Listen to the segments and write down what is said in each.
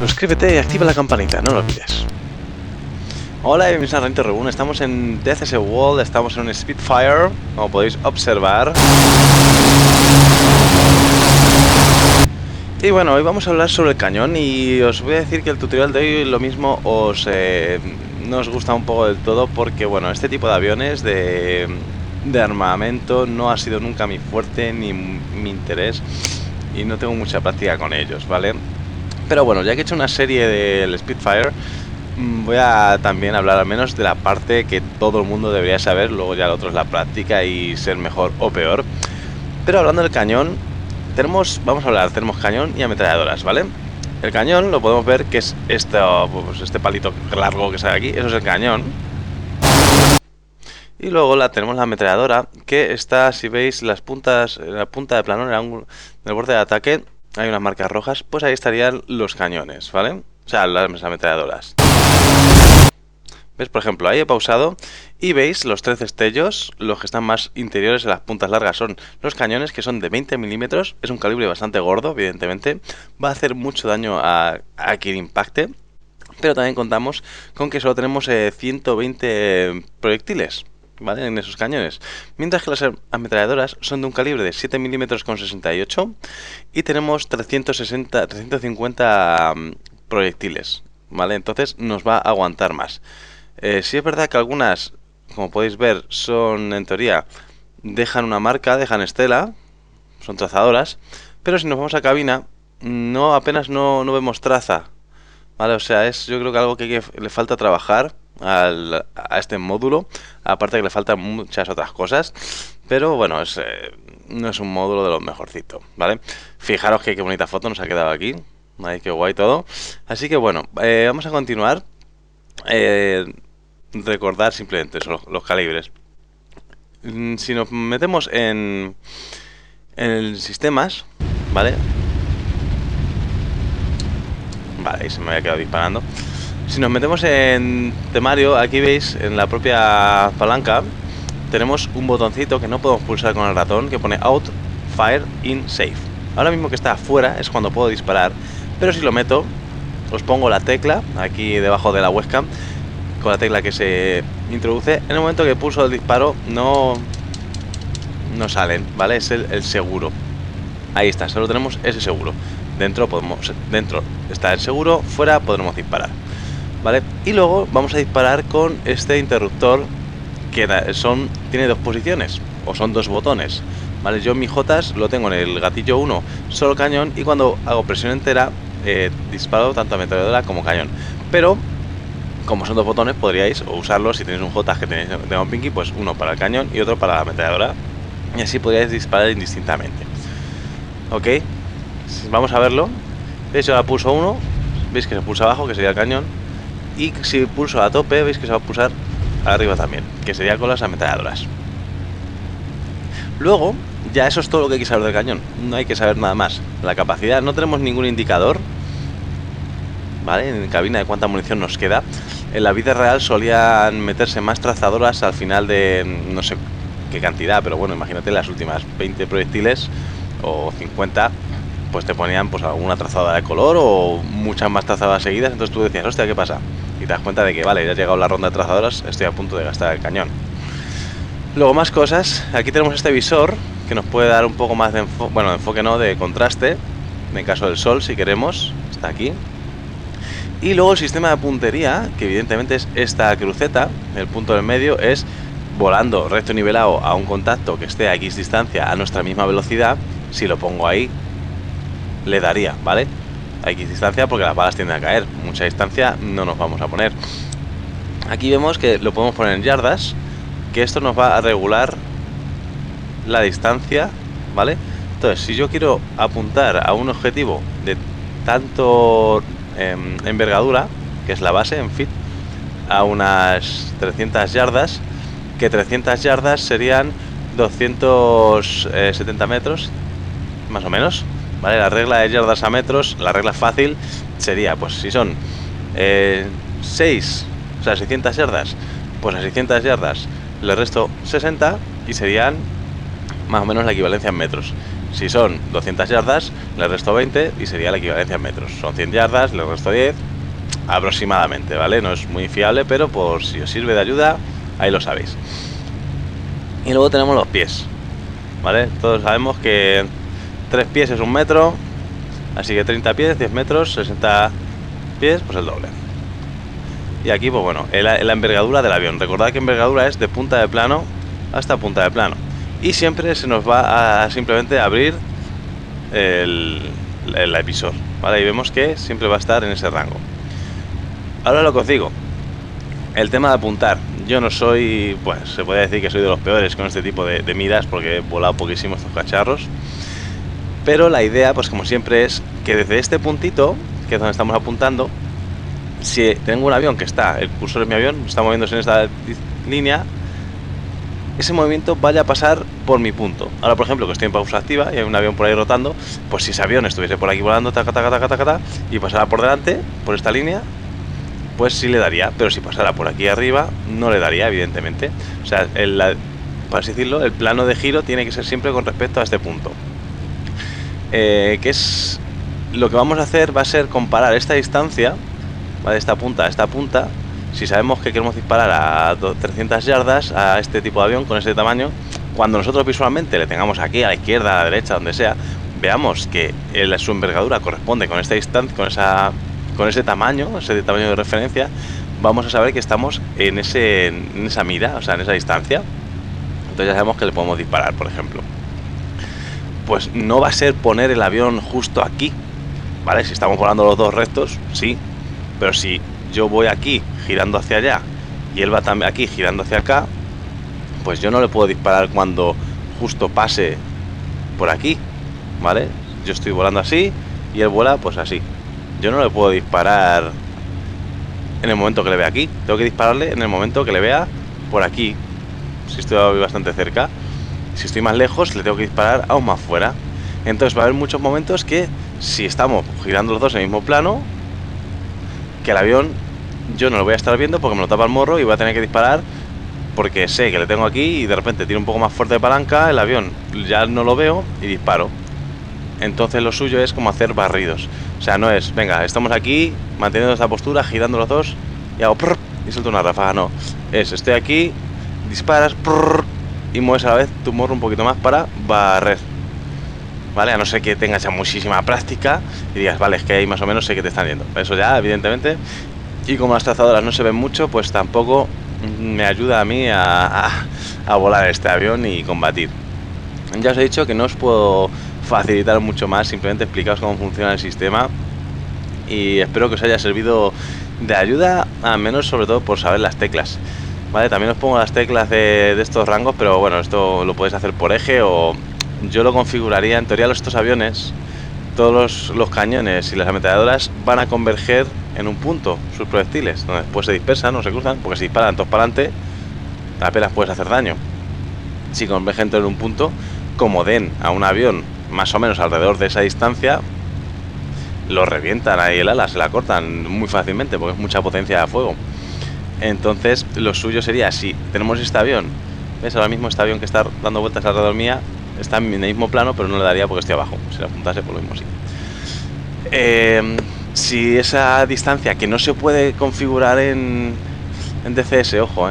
suscríbete y activa la campanita, no lo olvides. Hola y bienvenidos a Rente Reborn. Estamos en DCS World, estamos en un Spitfire, como podéis observar. Y bueno, hoy vamos a hablar sobre el cañón y os voy a decir que el tutorial de hoy lo mismo no os gusta un poco del todo porque bueno, este tipo de aviones de armamento no ha sido nunca mi fuerte ni mi interés y no tengo mucha práctica con ellos, ¿vale? Pero bueno, ya que he hecho una serie del Spitfire, voy a también hablar al menos de la parte que todo el mundo debería saber, luego ya lo otro es la práctica y ser mejor o peor. Pero hablando del cañón, tenemos cañón y ametralladoras, ¿vale? El cañón lo podemos ver que es este palito largo que sale aquí, eso es el cañón. Y luego tenemos la ametralladora, que está, si veis las puntas, en la punta de plano, en el borde de ataque, hay unas marcas rojas, pues ahí estarían los cañones, ¿vale? O sea, las ametralladoras. ¿Ves? Por ejemplo, ahí he pausado y veis los 13 destellos, los que están más interiores en las puntas largas son los cañones, que son de 20 milímetros, es un calibre bastante gordo, evidentemente, va a hacer mucho daño a quien impacte, pero también contamos con que solo tenemos 120 proyectiles, ¿vale? En esos cañones, mientras que las ametralladoras son de un calibre de 7 milímetros con 68 y tenemos 350 proyectiles, ¿vale? Entonces nos va a aguantar más. Sí es verdad que algunas, como podéis ver, son en teoría, dejan una marca, dejan estela, son trazadoras, pero si nos vamos a cabina, apenas no vemos traza, ¿vale? O sea, yo creo que algo que le falta trabajar a este módulo, aparte que le faltan muchas otras cosas, pero bueno, no es un módulo de los mejorcitos, ¿vale? Fijaros que qué bonita foto nos ha quedado aquí, ay, qué guay todo. Así que bueno, vamos a continuar. Recordar simplemente eso, los calibres. Si nos metemos en el sistemas, ¿vale? Vale, ahí se me había quedado disparando. Si nos metemos en temario, aquí veis en la propia palanca tenemos un botoncito que no podemos pulsar con el ratón, que pone Out, Fire, In, Safe. Ahora mismo que está afuera es cuando puedo disparar, pero si lo meto, os pongo la tecla aquí debajo de la webcam, con la tecla que se introduce. En el momento que pulso el disparo no salen, ¿vale? Es el seguro. Ahí está, solo tenemos ese seguro. Dentro está el seguro, fuera podremos disparar, ¿vale? Y luego vamos a disparar con este interruptor que tiene dos posiciones, o son dos botones, ¿vale? Yo en mi Jotas lo tengo en el gatillo 1, solo cañón, y cuando hago presión entera disparo tanto ametralladora como cañón. Pero como son dos botones, podríais usarlos si tenéis un Jotas que tenga un pinky, pues uno para el cañón y otro para la ametralladora, y así podríais disparar indistintamente. Ok, vamos a verlo. Veis, ahora pulso 1, veis que se pulsa abajo, que sería el cañón, y si pulso a tope, veis que se va a pulsar arriba también, que sería con las ametralladoras. Luego, ya eso es todo lo que hay que saber del cañón, no hay que saber nada más. La capacidad, no tenemos ningún indicador, ¿vale? En cabina de cuánta munición nos queda. En la vida real solían meterse más trazadoras al final de no sé qué cantidad, pero bueno, imagínate las últimas 20 proyectiles o 50, pues te ponían pues alguna trazadora de color o muchas más trazadoras seguidas, entonces tú decías, hostia, ¿qué pasa? Y te das cuenta de que vale, ya ha llegado la ronda de trazadoras, estoy a punto de gastar el cañón. Luego más cosas, aquí tenemos este visor que nos puede dar un poco más de enfoque no, de contraste, en caso del sol si queremos, está aquí. Y luego el sistema de puntería, que evidentemente es esta cruceta, el punto del medio es volando recto nivelado a un contacto que esté a X distancia a nuestra misma velocidad. Si lo pongo ahí, le daría, ¿vale? A X distancia porque las balas tienden a caer, mucha distancia no nos vamos a poner. Aquí vemos que lo podemos poner en yardas, que esto nos va a regular la distancia, ¿vale? Entonces, si yo quiero apuntar a un objetivo de tanto envergadura, que es la base en feet, a unas 300 yardas, que 300 yardas serían 270 metros, más o menos, ¿vale? La regla de yardas a metros, la regla fácil sería, pues si son 6, o sea 600 yardas, pues a 600 yardas le resto 60 y serían más o menos la equivalencia en metros. Si son 200 yardas, le resto 20 y sería la equivalencia en metros. Son 100 yardas, le resto 10 aproximadamente, ¿vale? No es muy fiable, pero por si os sirve de ayuda, ahí lo sabéis. Y luego tenemos los pies, ¿vale? Todos sabemos que 3 pies es 1 metro, así que 30 pies, 10 metros, 60 pies, pues el doble. Y aquí, pues bueno, la envergadura del avión. Recordad que envergadura es de punta de plano hasta punta de plano. Y siempre se nos va a simplemente abrir el episor, ¿vale? Y vemos que siempre va a estar en ese rango. Ahora lo que os digo, el tema de apuntar. Yo no soy, pues se puede decir que soy de los peores con este tipo de miras, porque he volado poquísimo estos cacharros. Pero la idea, pues como siempre, es que desde este puntito, que es donde estamos apuntando, si tengo un avión que está, el cursor de mi avión está moviéndose en esta línea, ese movimiento vaya a pasar por mi punto. Ahora, por ejemplo, que estoy en pausa activa y hay un avión por ahí rotando, pues si ese avión estuviese por aquí volando, taca, taca, taca, taca, taca, y pasara por delante, por esta línea, pues sí le daría. Pero si pasara por aquí arriba, no le daría, evidentemente. O sea, por así decirlo, el plano de giro tiene que ser siempre con respecto a este punto. Que es lo que vamos a hacer, va a ser comparar esta distancia, ¿vale? Esta punta a esta punta. Si sabemos que queremos disparar a 300 yardas a este tipo de avión con ese tamaño, cuando nosotros visualmente le tengamos aquí a la izquierda, a la derecha, donde sea, veamos que su envergadura corresponde con esta distancia, con ese tamaño de referencia, vamos a saber que estamos en esa mira, o sea, en esa distancia. Entonces ya sabemos que le podemos disparar, por ejemplo. Pues no va a ser poner el avión justo aquí, ¿vale? Si estamos volando los dos rectos, sí, pero si yo voy aquí girando hacia allá y él va también aquí girando hacia acá, pues yo no le puedo disparar cuando justo pase por aquí, ¿vale? Yo estoy volando así y él vuela pues así. Yo no le puedo disparar en el momento que le vea aquí, tengo que dispararle en el momento que le vea por aquí. Si estoy bastante cerca, si estoy más lejos, le tengo que disparar aún más fuera. Entonces va a haber muchos momentos que si estamos girando los dos en el mismo plano, que el avión yo no lo voy a estar viendo porque me lo tapa el morro y voy a tener que disparar porque sé que le tengo aquí y de repente tiro un poco más fuerte de palanca, el avión ya no lo veo y disparo. Entonces lo suyo es como hacer barridos. O sea, no es, venga, estamos aquí manteniendo esta postura, girando los dos y hago prrr, y suelto una ráfaga, no. Estoy aquí, disparas prrr, y mueves a la vez tu morro un poquito más para barrer. ¿Vale? A no ser que tengas ya muchísima práctica y digas, vale, es que ahí más o menos sé que te están yendo. Eso ya, evidentemente. Y como las trazadoras no se ven mucho, pues tampoco me ayuda a mí a volar este avión y combatir. Ya os he dicho que no os puedo facilitar mucho más, simplemente explicaros cómo funciona el sistema y espero que os haya servido de ayuda, al menos sobre todo por saber las teclas. Vale, también os pongo las teclas de estos rangos, pero bueno, esto lo podéis hacer por eje o yo lo configuraría. En teoría estos aviones, todos los cañones y las ametralladoras van a converger en un punto, sus proyectiles, donde después se dispersan o se cruzan, porque si disparan todos para adelante apenas puedes hacer daño. Si convergen en un punto, como den a un avión más o menos alrededor de esa distancia, lo revientan ahí el ala, se la cortan muy fácilmente porque es mucha potencia de fuego. Entonces lo suyo sería, si tenemos este avión, ves ahora mismo este avión que está dando vueltas alrededor mía, está en el mismo plano pero no le daría porque estoy abajo, si la apuntase por lo mismo sí. Si esa distancia que no se puede configurar en DCS, ojo,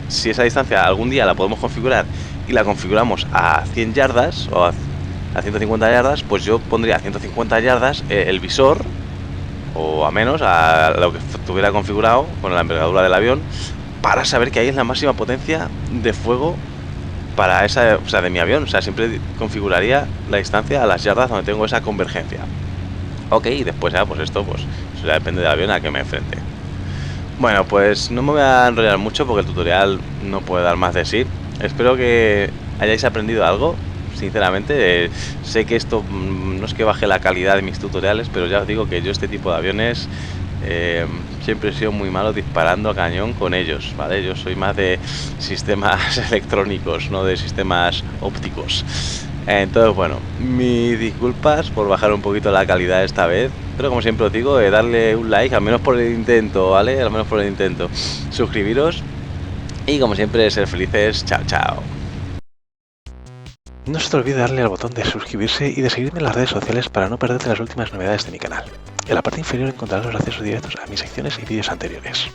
si esa distancia algún día la podemos configurar y la configuramos a 100 yardas o a 150 yardas, pues yo pondría a 150 yardas el visor, o a menos, a lo que estuviera configurado con la envergadura del avión, para saber que ahí es la máxima potencia de fuego para esa, o sea, de mi avión. O sea, siempre configuraría la distancia a las yardas donde tengo esa convergencia. Ok, y después ya, pues esto, pues eso ya depende del avión a que me enfrente. Bueno, pues no me voy a enrollar mucho porque el tutorial no puede dar más de sí. Espero que hayáis aprendido algo. Sinceramente, sé que esto no es que baje la calidad de mis tutoriales, pero ya os digo que yo este tipo de aviones siempre he sido muy malo disparando a cañón con ellos, ¿vale? Yo soy más de sistemas electrónicos, no de sistemas ópticos. Entonces, bueno, mis disculpas por bajar un poquito la calidad esta vez, pero como siempre os digo, darle un like, al menos por el intento, ¿vale? Al menos por el intento. Suscribiros y como siempre, ser felices. Chao, chao. No se te olvide darle al botón de suscribirse y de seguirme en las redes sociales para no perderte las últimas novedades de mi canal. En la parte inferior encontrarás los accesos directos a mis secciones y vídeos anteriores.